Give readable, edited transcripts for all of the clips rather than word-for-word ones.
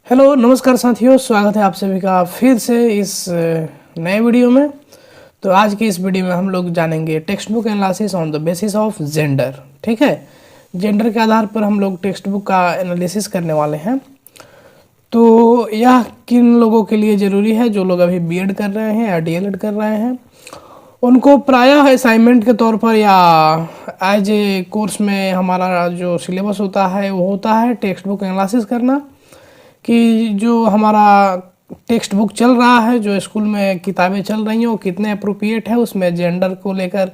Hello नमस्कार साथियों, स्वागत है आप सभी का फिर से इस नए वीडियो में। तो आज की इस वीडियो में हम लोग जानेंगे text book analysis on the basis of gender. ठीक है, जेंडर के आधार पर हम लोग टेक्स्ट बुक का एनालिसिस करने वाले हैं। तो यह किन लोगों के लिए ज़रूरी है? जो लोग अभी बीएड कर रहे हैं या डीएलएड कर रहे हैं, उनको प्रायः असाइनमेंट के तौर पर या एज ए कोर्स में हमारा जो सिलेबस होता है वो होता है टेक्स्ट बुक एनालिसिस करना, कि जो हमारा टेक्स्ट बुक चल रहा है, जो स्कूल में किताबें चल रही हैं, वो कितने अप्रोप्रिएट है, उसमें जेंडर को लेकर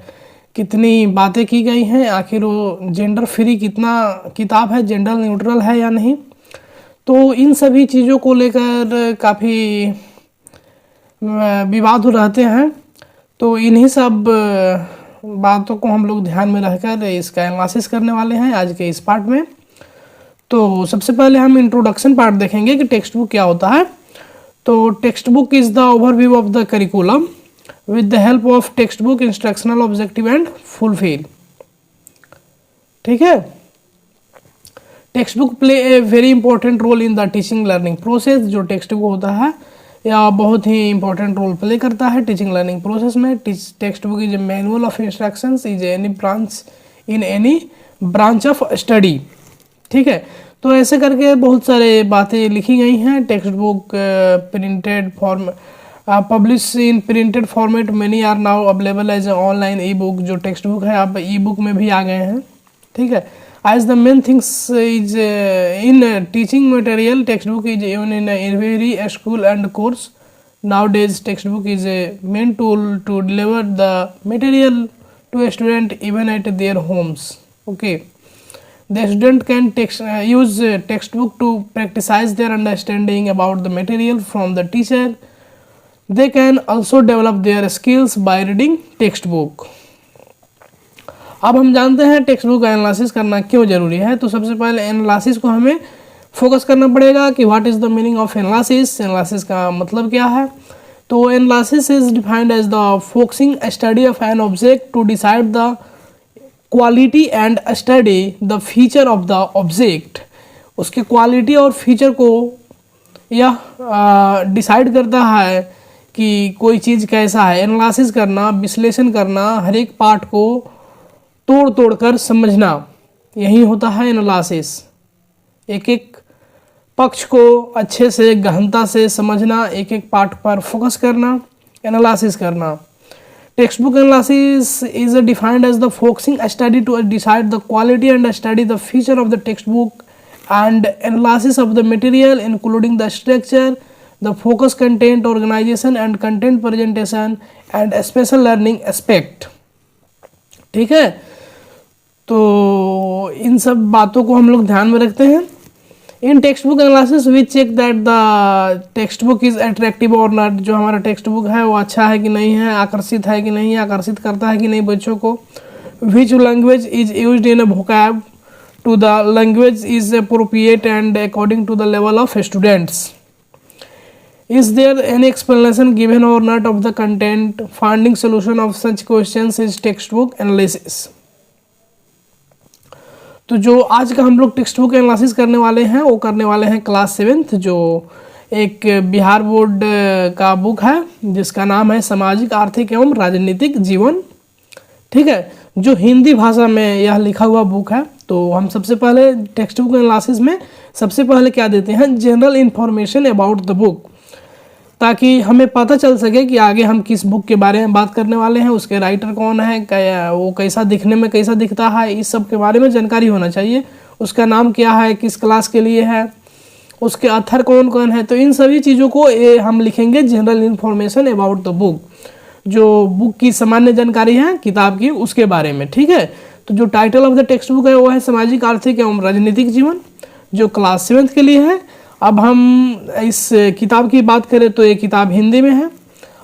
कितनी बातें की गई हैं, आखिर वो जेंडर फ्री कितना किताब है, जेंडर न्यूट्रल है या नहीं। तो इन सभी चीज़ों को लेकर काफ़ी विवाद रहते हैं। तो इन्हीं सब बातों को हम लोग ध्यान में रखकर इसका एनालिसिस करने वाले हैं आज के इस पार्ट में। तो सबसे पहले हम इंट्रोडक्शन पार्ट देखेंगे कि टेक्स्ट बुक क्या होता है। तो text book is the overview of the curriculum with the help of text book instructional objective and fulfil. ठीक है, text book play a very important role in the teaching learning process. जो text book होता है या बहुत ही important role play करता है teaching learning process में। Text book is A manual of instructions is any branch in any branch of study. ठीक है, तो ऐसे करके बहुत सारे बातें लिखी गई हैं। Text book printed form publish in printed format, many are now available as online e book. जो टेक्स्ट बुक है अब ई बुक में भी आ गए हैं। ठीक है, as the main things is in teaching material, text book is even in every school and course nowadays. Text book is a main tool to deliver the material to student even at their homes. Okay, the student can use textbook to practice their understanding about the material from the teacher. They can also develop their skills by reading textbook. अब हम जानते हैं text book analysis करना क्यों ज़रूरी है। तो सबसे पहले एनालिसिस को हमें फोकस करना पड़ेगा कि what is the meaning of analysis. Analysis का मतलब क्या है? तो analysis is defined as the focusing study of an object to decide the quality and study the feature of the object. उसके क्वालिटी और फीचर को यह डिसाइड करता है कि कोई चीज़ कैसा है। एनालिसिस करना, विश्लेषण करना, हर एक पार्ट को तोड़ तोड़ कर समझना, यही होता है एनालिसिस। एक एक पक्ष को अच्छे से गहनता से समझना, एक एक पार्ट पर फोकस करना, एनालिसिस करना। Textbook analysis is defined as the focusing study to decide the quality and study the feature of the textbook and analysis of the material including the structure, the focus content organization and content presentation and special learning aspect। ठीक है, तो इन सब बातों को हम लोग ध्यान में रखते हैं। In text book analysis we check that the text book is attractive और नॉट। जो हमारा टेक्स्ट बुक है वो अच्छा है कि नहीं है, आकर्षित है कि नहीं है, आकर्षित करता है कि नहीं बच्चों को। Which language is used in a vocab to the language is appropriate and according to the level of students. Is there any explanation given or not of the content, finding solution of such questions is text book analysis. तो जो आज का हम लोग text book analysis करने वाले हैं वो करने वाले हैं क्लास 7th, जो एक बिहार बोर्ड का बुक है जिसका नाम है सामाजिक आर्थिक एवं राजनीतिक जीवन। ठीक है, जो हिंदी भाषा में यह लिखा हुआ बुक है। तो हम सबसे पहले टेक्स्ट बुक एनालिसिस में सबसे पहले क्या देते हैं? General information about the book, ताकि हमें पता चल सके कि आगे हम किस बुक के बारे में बात करने वाले हैं, उसके राइटर कौन है, वो कैसा दिखने में कैसा दिखता है, इस सब के बारे में जानकारी होना चाहिए। उसका नाम क्या है, किस क्लास के लिए है, उसके ऑथर कौन कौन है। तो इन सभी चीज़ों को हम लिखेंगे general information about the book. जो बुक की सामान्य जानकारी है किताब की, उसके बारे में। ठीक है, तो जो title of the text book है वो है सामाजिक आर्थिक एवं राजनीतिक जीवन, जो क्लास 7th के लिए है। अब हम इस किताब की बात करें तो ये किताब हिंदी में है,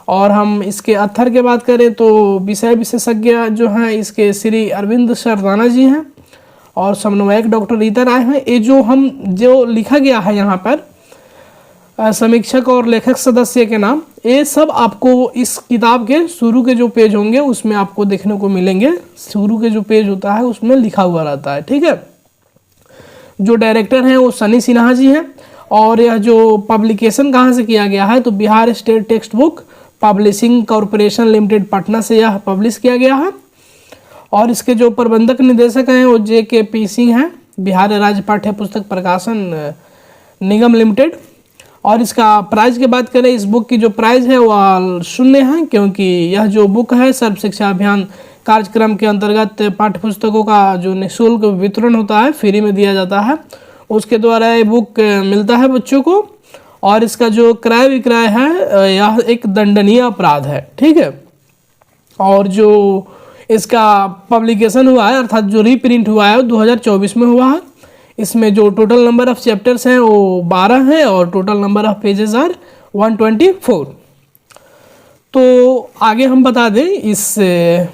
और हम इसके ऑथर की बात करें तो विषय विशेषज्ञ जो हैं इसके श्री अरविंद सरदाना जी हैं और समन्वयक डॉक्टर रीता राय हैं। ये जो लिखा गया है यहाँ पर समीक्षक और लेखक सदस्य के नाम, ये सब आपको इस किताब के शुरू के जो पेज होंगे उसमें आपको देखने को मिलेंगे। शुरू के जो पेज होता है उसमें लिखा हुआ रहता है। ठीक है, जो डायरेक्टर हैं वो सनी सिन्हा जी हैं और यह जो पब्लिकेशन कहाँ से किया गया है, तो Bihar state text book publishing corporation limited Patna से यह पब्लिश किया गया है। और इसके जो प्रबंधक निदेशक हैं वो JKP सिंह हैं, बिहार राज्य पाठ्य पुस्तक प्रकाशन निगम लिमिटेड। और इसका प्राइस की बात करें, इस बुक की जो प्राइस है वो शून्य है, क्योंकि यह जो बुक है सर्व शिक्षा अभियान कार्यक्रम के अंतर्गत पाठ्य पुस्तकों का जो निःशुल्क वितरण होता है, फ्री में दिया जाता है, उसके द्वारा ये बुक मिलता है बच्चों को। और इसका जो क्रय विक्रय है यह एक दंडनीय अपराध है, ठीक है। और जो इसका पब्लिकेशन हुआ है अर्थात जो रीप्रिंट हुआ है वो 2024 में हुआ है। इसमें जो टोटल नंबर ऑफ चैप्टर्स हैं वो 12 हैं और total number of pages are 124। तो आगे हम बता दें, इस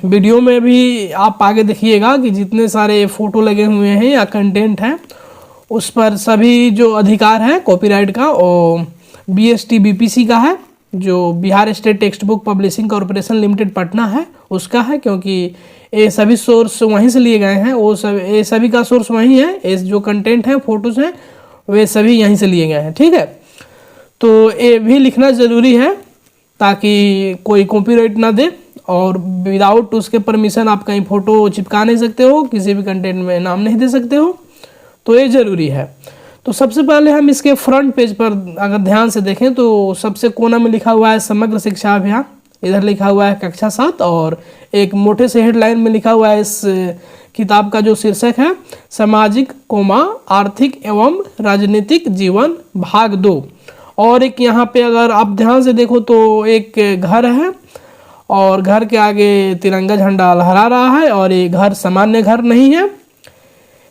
वीडियो में भी आप आगे देखिएगा कि जितने सारे फ़ोटो लगे हुए हैं या कंटेंट है उस पर सभी जो अधिकार है कॉपीराइट का वो BST BPC का है, जो Bihar state text book publishing corporation limited Patna है उसका है, क्योंकि ये सभी सोर्स वहीं से लिए गए हैं, वो सब ये सभी का सोर्स वहीं है, ये जो कंटेंट है फोटोज़ हैं वे सभी यहीं से लिए गए हैं, ठीक है। तो ये भी लिखना ज़रूरी है ताकि कोई कॉपीराइट ना दे, और विदाउट उसके परमिशन आप कहीं फ़ोटो चिपका नहीं सकते हो, किसी भी कंटेंट में नाम नहीं दे सकते हो, तो ये ज़रूरी है। तो सबसे पहले हम इसके फ्रंट पेज पर अगर ध्यान से देखें तो सबसे कोना में लिखा हुआ है समग्र शिक्षा अभियान, इधर लिखा हुआ है कक्षा 7, और एक मोटे से हेडलाइन में लिखा हुआ है इस किताब का जो शीर्षक है सामाजिक आर्थिक एवं राजनीतिक जीवन भाग 2। और एक यहाँ पे अगर आप ध्यान से देखो तो एक घर है और घर के आगे तिरंगा झंडा लहरा रहा है, और ये घर सामान्य घर नहीं है,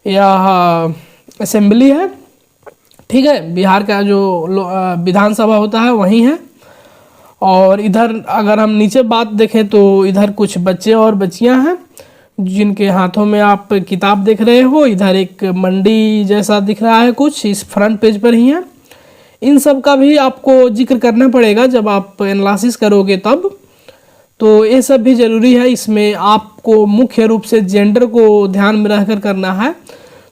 यह असेंबली है, ठीक है। बिहार का जो विधानसभा होता है वहीं है। और इधर अगर हम नीचे बात देखें तो इधर कुछ बच्चे और बच्चियां हैं जिनके हाथों में आप किताब देख रहे हो, इधर एक मंडी जैसा दिख रहा है कुछ, इस फ्रंट पेज पर ही है। इन सब का भी आपको जिक्र करना पड़ेगा जब आप एनालिसिस करोगे तब, तो ये सब भी ज़रूरी है। इसमें आपको मुख्य रूप से जेंडर को ध्यान में रहकर करना है।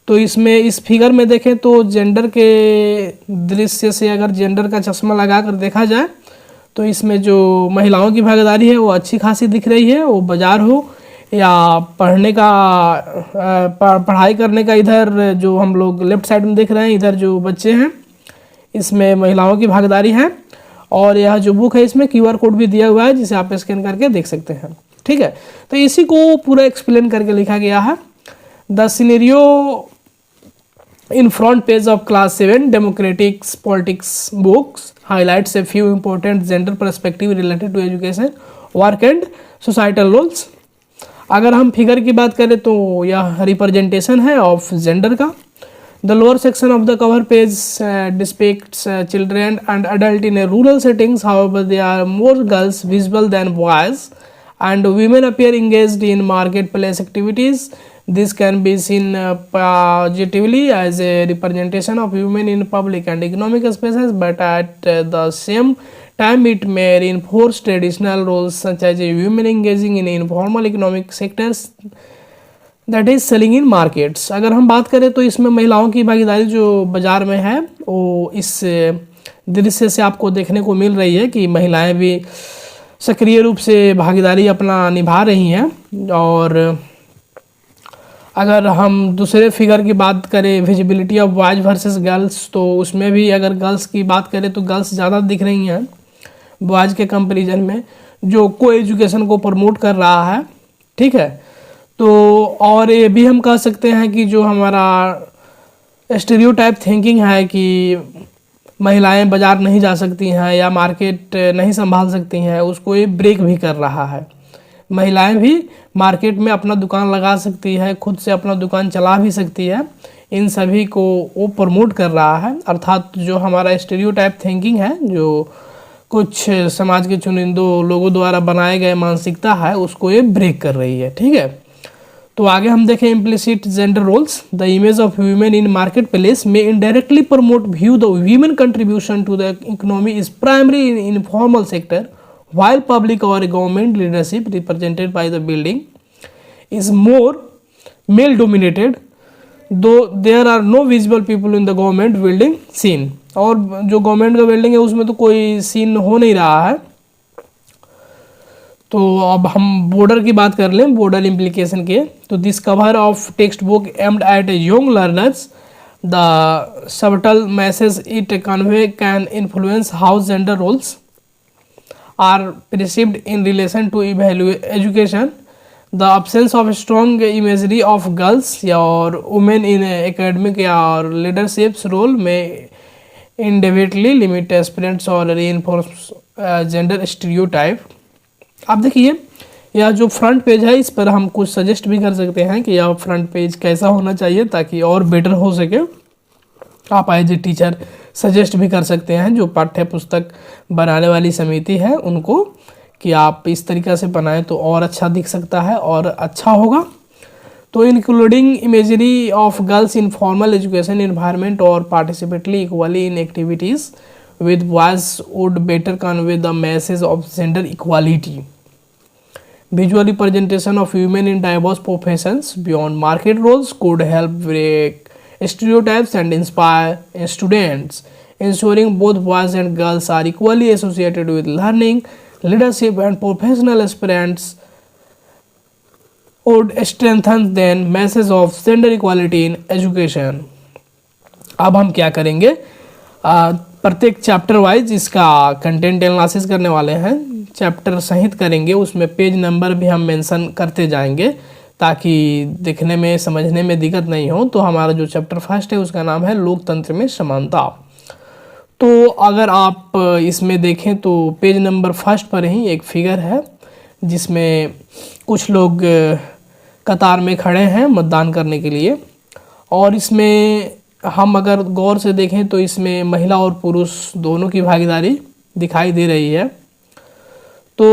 तो इसमें इस फिगर में देखें तो जेंडर के दृश्य से अगर जेंडर का चश्मा लगा कर देखा जाए तो इसमें जो महिलाओं की भागीदारी है वो अच्छी खासी दिख रही है। वो बाज़ार हो या पढ़ने का पढ़ाई करने का, इधर जो हम लोग लेफ्ट साइड में देख रहे हैं इधर जो बच्चे हैं इसमें महिलाओं की भागीदारी है। और यह जो बुक है इसमें QR कोड भी दिया हुआ है जिसे आप स्कैन करके देख सकते हैं, ठीक है। तो इसी को पूरा एक्सप्लेन करके लिखा गया है। The scenario in front page of class 7 democratic politics books highlights a few important gender perspective related to education work and societal roles। अगर हम फिगर की बात करें तो यह रिप्रेजेंटेशन है ऑफ जेंडर का। The lower section of the cover page depicts children and adults in a rural settings, however there are more girls visible than boys and women appear engaged in marketplace activities. This can be seen positively as a representation of women in public and economic spaces, but at the same time it may reinforce traditional roles such as women engaging in informal economic sectors, that is selling in markets। अगर हम बात करें तो इसमें महिलाओं की भागीदारी जो बाज़ार में है वो इस दृश्य से आपको देखने को मिल रही है कि महिलाएं भी सक्रिय रूप से भागीदारी अपना निभा रही हैं। और अगर हम दूसरे फिगर की बात करें visibility of boys versus girls, तो उसमें भी अगर गर्ल्स की बात करें तो गर्ल्स ज़्यादा दिख रही हैं बॉयज़ के कंपैरिजन में, जो को एजुकेशन को प्रमोट कर रहा है, ठीक है। तो और ये भी हम कह सकते हैं कि जो हमारा स्टीरियोटाइप थिंकिंग है कि महिलाएं बाज़ार नहीं जा सकती हैं या मार्केट नहीं संभाल सकती हैं, उसको ये ब्रेक भी कर रहा है। महिलाएं भी मार्केट में अपना दुकान लगा सकती है, खुद से अपना दुकान चला भी सकती है, इन सभी को वो प्रमोट कर रहा है। अर्थात जो हमारा स्टीरियोटाइप थिंकिंग है, जो कुछ समाज के चुनिंदों लोगों द्वारा बनाए गए मानसिकता है, उसको ये ब्रेक कर रही है, ठीक है। तो आगे हम देखें implicit gender roles. The image of women in market place में indirectly promote view the women contribution to the economy is primary in informal sector, while public or government leadership represented by the building is more male dominated, though there are no visible people in the government building scene। और जो government का building है उसमें तो कोई scene हो नहीं रहा है। तो अब हम बॉर्डर की बात कर लें, बॉर्डर इम्प्लीकेशन के। तो this cover of text book aimed at young learners, the subtle message it convey can influence how gender roles are perceived in relation to education. The absence of strong imagery of girls or women in academic or leadership role may inevitably limit aspirants or reinforce gender stereotype. आप देखिए यह जो front page है इस पर हम कुछ suggest भी कर सकते हैं कि यह फ्रंट पेज कैसा होना चाहिए ताकि और बेटर हो सके। आप एज ए टीचर सजेस्ट भी कर सकते हैं जो पाठ्य पुस्तक बनाने वाली समिति है उनको, कि आप इस तरीक़ा से बनाएं तो और अच्छा दिख सकता है और अच्छा होगा। तो including imagery of girls in formal education environment और participating equally in activities with boys would better convey the message of gender equality. Visual representation of women in diverse professions beyond market roles could help break stereotypes and inspire students, ensuring both boys and girls are equally associated with learning, leadership, and professional aspirants would strengthen the message of gender equality in education. अब हम क्या करेंगे, प्रत्येक chapter wise इसका content analysis करने वाले हैं, chapter सहित करेंगे, उसमें पेज नंबर भी हम मेंशन करते जाएंगे ताकि देखने में समझने में दिक्कत नहीं हो। तो हमारा जो चैप्टर फर्स्ट है उसका नाम है लोकतंत्र में समानता। तो अगर आप इसमें देखें तो पेज नंबर फर्स्ट पर ही एक फिगर है जिसमें कुछ लोग कतार में खड़े हैं मतदान करने के लिए, और इसमें हम अगर गौर से देखें तो इसमें महिला और पुरुष दोनों की भागीदारी दिखाई दे रही है। तो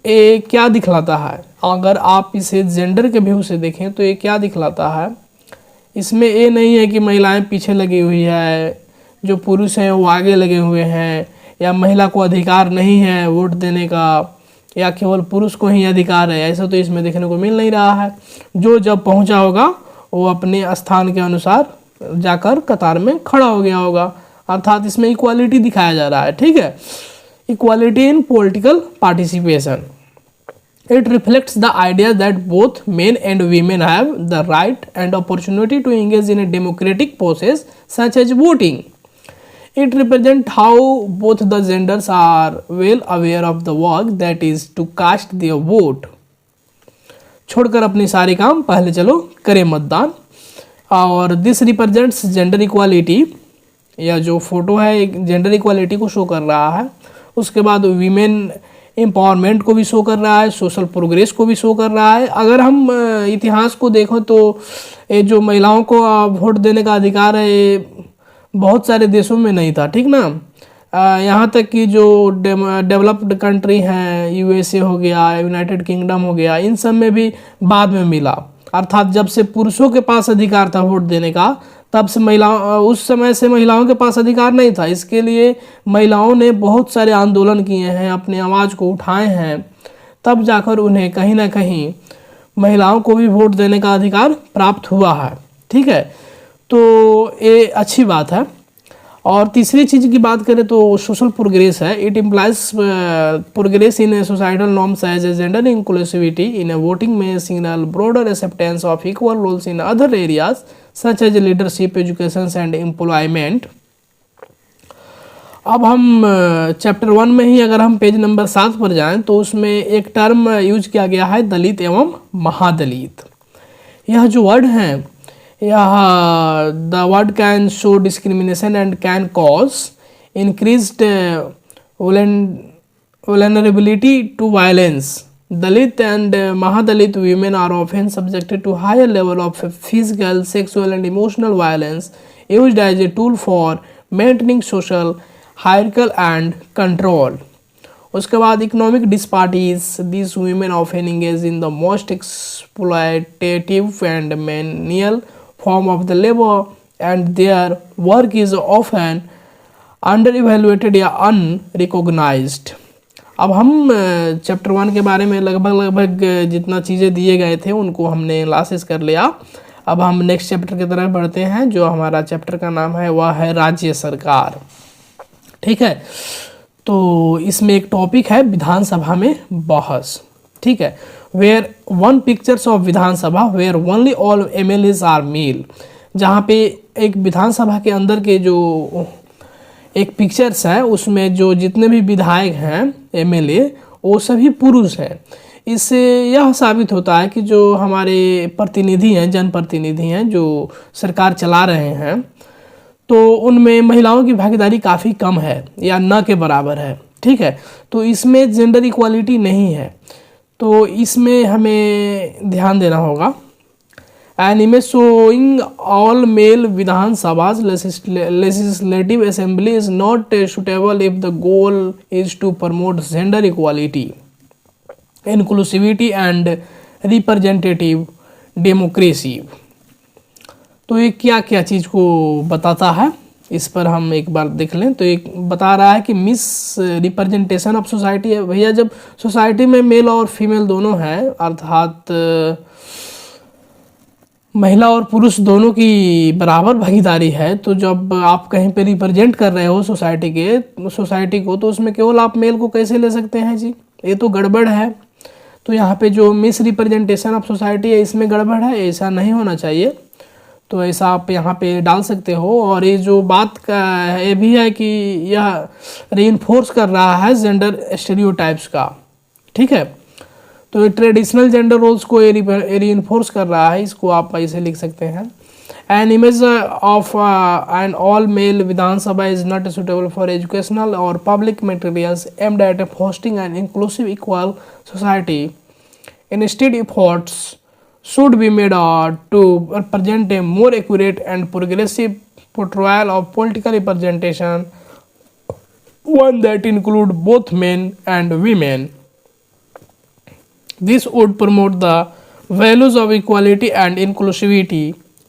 ये क्या दिखलाता है, अगर आप इसे जेंडर के व्यू से देखें तो ये क्या दिखलाता है, इसमें ये नहीं है कि महिलाएं पीछे लगी हुई है, जो पुरुष हैं वो आगे लगे हुए हैं, या महिला को अधिकार नहीं है वोट देने का, या केवल पुरुष को ही अधिकार है, ऐसा तो इसमें देखने को मिल नहीं रहा है। जो जब पहुंचा होगा वो अपने स्थान के अनुसार जाकर कतार में खड़ा हो गया होगा, अर्थात इसमें इक्वालिटी दिखाया जा रहा है। ठीक है, equality in political participation. It reflects the idea that both men and women have the right and opportunity to engage in a democratic process such as voting. It represents how both the genders are well aware of the work that is to cast their vote. छोड़कर अपने सारे काम पहले चलो करें मतदान। और this represents gender equality, या जो फोटो है जेंडर इक्वालिटी को शो कर रहा है। उसके बाद वीमेन एम्पावरमेंट को भी शो कर रहा है, सोशल प्रोग्रेस को भी शो कर रहा है। अगर हम इतिहास को देखें तो ये जो महिलाओं को वोट देने का अधिकार है ये बहुत सारे देशों में नहीं था, ठीक ना। यहाँ तक कि जो डेवलप्ड कंट्री हैं, यूएसए हो गया, यूनाइटेड किंगडम हो गया, इन सब में भी बाद में मिला। अर्थात जब से पुरुषों के पास अधिकार था वोट देने का, तब से उस समय से महिलाओं के पास अधिकार नहीं था। इसके लिए महिलाओं ने बहुत सारे आंदोलन किए हैं, अपने आवाज़ को उठाए हैं, तब जाकर उन्हें कहीं ना कहीं महिलाओं को भी वोट देने का अधिकार प्राप्त हुआ है। ठीक है, तो ये अच्छी बात है। और तीसरी चीज़ की बात करें तो सोशल प्रोग्रेस है। It implies progress in societal norms as a gender inclusivity in a voting में signal broader acceptance of equal roles in other areas such as leadership, education and employment. अब हम चैप्टर 1 में ही अगर हम page number 7 पर जाएं तो उसमें एक टर्म यूज किया गया है दलित एवं महादलित। यह जो वर्ड है, यह the word can show discrimination and can cause increased vulnerability to violence. Dalit and Mahadalit women are often subjected to higher level of physical, sexual and emotional violence used as a tool for maintaining social hierarchy and control. उसके बाद economic डिस्पार्टीज, these women often engage in the most exploitative and menial form of the labor and their work is often under-evaluated या unrecognized. अब हम chapter 1 के बारे में लगभग जितना चीज़ें दिए गए थे उनको हमने एनालिसिस कर लिया। अब हम नेक्स्ट चैप्टर की तरफ बढ़ते हैं। जो हमारा चैप्टर का नाम है वह है राज्य सरकार। ठीक है, तो इसमें एक टॉपिक है विधानसभा में बहस। ठीक है, where one pictures of Vidhan Sabha where only all MLAs are male. जहाँ पे एक विधानसभा के अंदर के जो एक पिक्चर्स है उसमें जो जितने भी विधायक हैं एमएलए वो सभी पुरुष हैं। इससे यह साबित होता है कि जो हमारे प्रतिनिधि हैं, जनप्रतिनिधि हैं जो सरकार चला रहे हैं, तो उनमें महिलाओं की भागीदारी काफ़ी कम है या न के बराबर है। ठीक है, तो इसमें जेंडर इक्वालिटी नहीं है, तो इसमें हमें ध्यान देना होगा। An image showing all male Vidhan Sabha's legislative assembly is not suitable if the goal is to promote gender equality, inclusivity and representative democracy। तो ये क्या क्या चीज़ को बताता है इस पर हम एक बार देख लें। तो एक बता रहा है कि मिस रिप्रेजेंटेशन ऑफ सोसाइटी है। भैया जब सोसाइटी में मेल और फीमेल दोनों हैं, अर्थात महिला और पुरुष दोनों की बराबर भागीदारी है, तो जब आप कहीं पे रिप्रेजेंट कर रहे हो सोसाइटी को, तो उसमें केवल आप मेल को कैसे ले सकते हैं जी? ये तो गड़बड़ है। तो यहाँ पे जो मिस रिप्रेजेंटेशन ऑफ सोसाइटी है इसमें गड़बड़ है, ऐसा नहीं होना चाहिए। तो ऐसा आप यहाँ पे डाल सकते हो। और ये जो बात का ये भी है कि यह रीइंफोर्स कर रहा है जेंडर स्टेरियोटाइप्स का। ठीक है, तो ट्रेडिशनल जेंडर रोल्स को रीइंफोर्स कर रहा है, इसको आप ऐसे लिख सकते हैं। An image of an all male Vidhansabha is not suitable for educational or public materials aimed at fostering an inclusive equal society. Instead efforts should be made to present a more accurate and progressive portrayal of political representation, one that include both men and women. This would promote the values of equality and inclusivity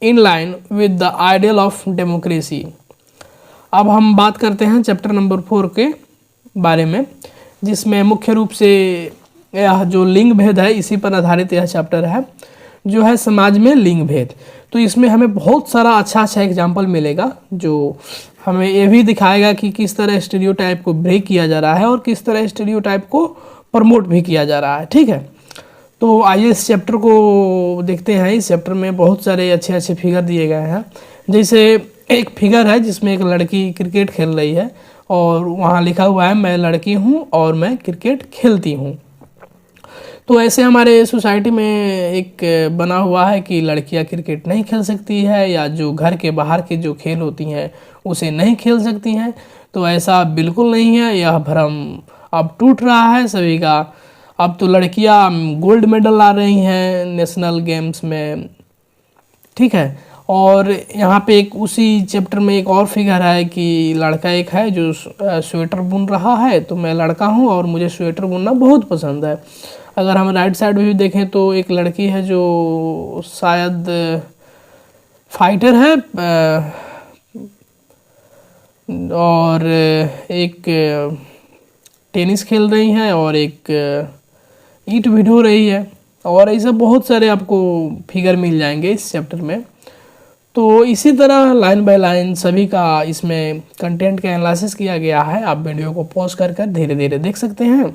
in line with the ideal of democracy। अब हम बात करते हैं chapter number 4 के बारे में, जिसमें मुख्य रूप से यह जो लिंग भेद है इसी पर आधारित यह चैप्टर है, जो है समाज में लिंग भेद। तो इसमें हमें बहुत सारा अच्छा एग्जाम्पल मिलेगा जो हमें ये भी दिखाएगा कि किस तरह स्टीरियोटाइप को ब्रेक किया जा रहा है और किस तरह स्टीरियोटाइप को प्रमोट भी किया जा रहा है। ठीक है, तो आइए इस चैप्टर को देखते हैं। इस चैप्टर में बहुत सारे अच्छे अच्छे फिगर दिए गए हैं। जैसे एक फिगर है जिसमें एक लड़की क्रिकेट खेल रही है और वहाँ लिखा हुआ है मैं लड़की हूँ और मैं क्रिकेट खेलती हूँ। तो ऐसे हमारे सोसाइटी में एक बना हुआ है कि लड़कियां क्रिकेट नहीं खेल सकती है या जो घर के बाहर के जो खेल होती हैं उसे नहीं खेल सकती हैं। तो ऐसा बिल्कुल नहीं है, यह भ्रम अब टूट रहा है सभी का। अब तो लड़कियां गोल्ड मेडल ला रही हैं नेशनल गेम्स में। ठीक है, और यहाँ पे एक उसी चैप्टर में एक और फिगर है कि लड़का एक है जो स्वेटर बुन रहा है। तो मैं लड़का हूँ और मुझे स्वेटर बुनना बहुत पसंद है। अगर हम राइट साइड में भी देखें तो एक लड़की है जो शायद फाइटर है और एक टेनिस खेल रही है और एक ईंट भी ढो रही है, और ऐसे बहुत सारे आपको फिगर मिल जाएंगे इस चैप्टर में। तो इसी तरह लाइन बाय लाइन सभी का इसमें कंटेंट का एनालिसिस किया गया है। आप वीडियो को पॉज कर धीरे धीरे देख सकते हैं।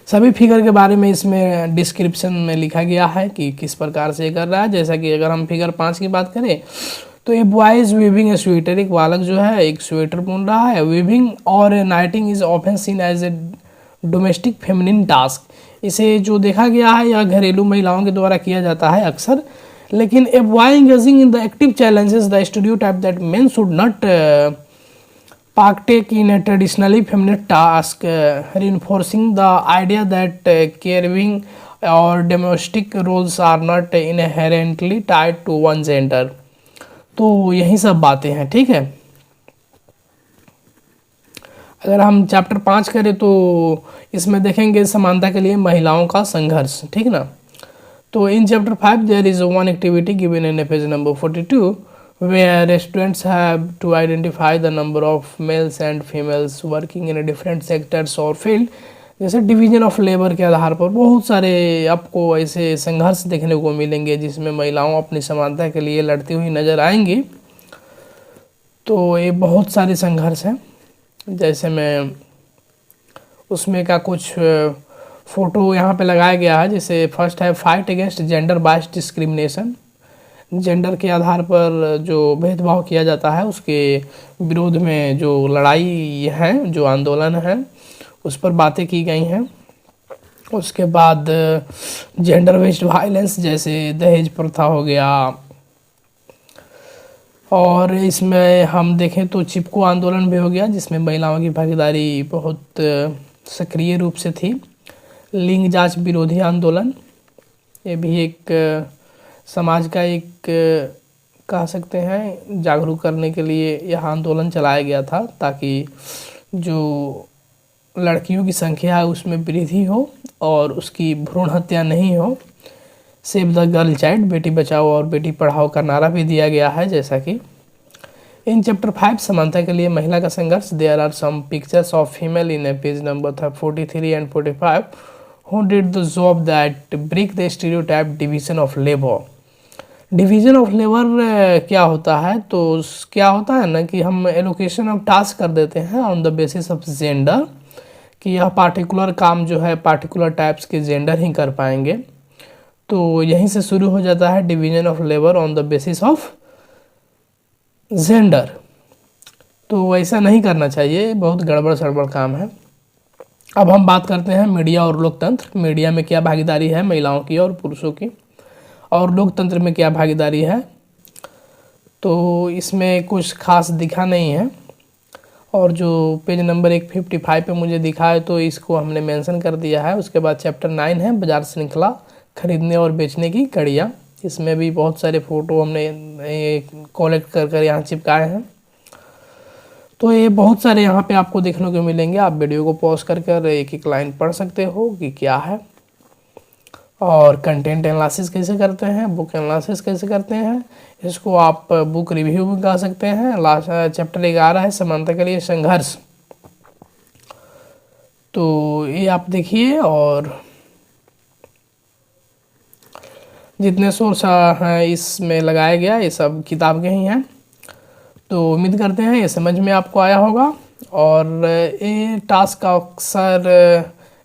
सभी फिगर के बारे में इसमें डिस्क्रिप्शन में लिखा गया है कि किस प्रकार से कर रहा है। जैसा कि अगर हम फिगर 5 की बात करें तो a boy is weaving A sweater, एक बालक जो है एक स्वेटर बुन रहा है। वीविंग और knitting is often seen as a domestic feminine task. इसे जो देखा गया है यह घरेलू महिलाओं के द्वारा किया जाता है अक्सर। लेकिन a boy engaging in the active challenges the stereotype that main should not partake in a traditionally feminine task, reinforcing the idea that caregiving or domestic roles are not inherently tied to one gender। तो यही सब बातें हैं। ठीक है, अगर हम chapter 5 करें तो इसमें देखेंगे समानता के लिए महिलाओं का संघर्ष। ठीक ना, तो in chapter 5 there is one activity given in page number 42 where students have to identify the number of males and females working in different sectors or field जैसे डिवीजन ऑफ लेबर के आधार पर बहुत सारे आपको ऐसे संघर्ष देखने को मिलेंगे जिसमें महिलाओं अपनी समानता के लिए लड़ती हुई नजर आएंगी। तो ये बहुत सारे संघर्ष हैं, जैसे मैं उसमें का कुछ फ़ोटो यहाँ पे लगाया गया है। जैसे फर्स्ट है फाइट अगेंस्ट जेंडर बाइस डिस्क्रिमिनेशन, जेंडर के आधार पर जो भेदभाव किया जाता है उसके विरोध में जो लड़ाई है, जो आंदोलन है, उस पर बातें की गई हैं। उसके बाद जेंडर बेस्ड वायलेंस, जैसे दहेज प्रथा हो गया, और इसमें हम देखें तो चिपको आंदोलन भी हो गया जिसमें महिलाओं की भागीदारी बहुत सक्रिय रूप से थी। लिंग जांच विरोधी आंदोलन, ये भी एक समाज का एक कह सकते हैं जागरूक करने के लिए यह आंदोलन चलाया गया था, ताकि जो लड़कियों की संख्या है उसमें वृद्धि हो और उसकी भ्रूण हत्या नहीं हो। Save the girl child, Beti Bachao और बेटी पढ़ाओ का नारा भी दिया गया है। जैसा कि इन चैप्टर 5 समानता के लिए महिला का संघर्ष, there are some pictures of female in page number 43 and 45 who did the job that break the stereotype division of labour. Division of labour क्या होता है, तो क्या होता है ना कि हम एलोकेशन ऑफ टास्क कर देते हैं on the basis of gender, कि यह पार्टिकुलर काम जो है पार्टिकुलर टाइप्स के जेंडर ही कर पाएंगे। तो यहीं से शुरू हो जाता है division of labour on the basis of gender. तो ऐसा नहीं करना चाहिए, बहुत गड़बड़ सड़बड़ काम है। अब हम बात करते हैं मीडिया और लोकतंत्र। मीडिया में क्या भागीदारी है महिलाओं की और पुरुषों की, और लोकतंत्र में क्या भागीदारी है। तो इसमें कुछ खास दिखा नहीं है, और जो पेज नंबर 155 पे मुझे दिखा है तो इसको हमने मेंशन कर दिया है। उसके बाद चैप्टर 9 है बाजार श्रृंखला, खरीदने और बेचने की कड़ियाँ। इसमें भी बहुत सारे फ़ोटो हमने कलेक्ट कर यहाँ चिपकाए हैं। तो ये बहुत सारे यहाँ पे आपको देखने को मिलेंगे। आप वीडियो को पॉज कर एक एक लाइन पढ़ सकते हो कि क्या है, और कंटेंट एनालिसिस कैसे करते हैं, बुक एनालिसिस कैसे करते हैं, इसको आप बुक रिव्यू भी कर सकते हैं। लास्ट चैप्टर 11 है समानता के लिए संघर्ष, तो ये आप देखिए। और जितने सोर्स हैं इसमें लगाया गया ये सब किताब के ही हैं। तो उम्मीद करते हैं ये समझ में आपको आया होगा। और ये टास्क अक्सर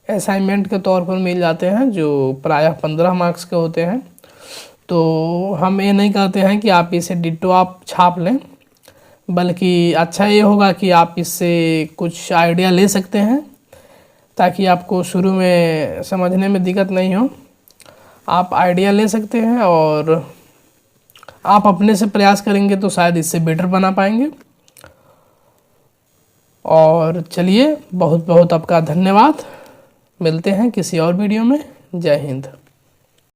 असाइनमेंट के तौर पर मिल जाते हैं जो प्रायः 15 मार्क्स के होते हैं। तो हम ये नहीं कहते हैं कि आप इसे डिट्टो आप छाप लें, बल्कि अच्छा ये होगा कि आप इससे कुछ आइडिया ले सकते हैं, ताकि आपको शुरू में समझने में दिक्कत नहीं हो। आप आइडिया ले सकते हैं और आप अपने से प्रयास करेंगे तो शायद इससे बेटर बना पाएंगे। और चलिए, बहुत बहुत आपका धन्यवाद। मिलते हैं किसी और वीडियो में। जय हिंद।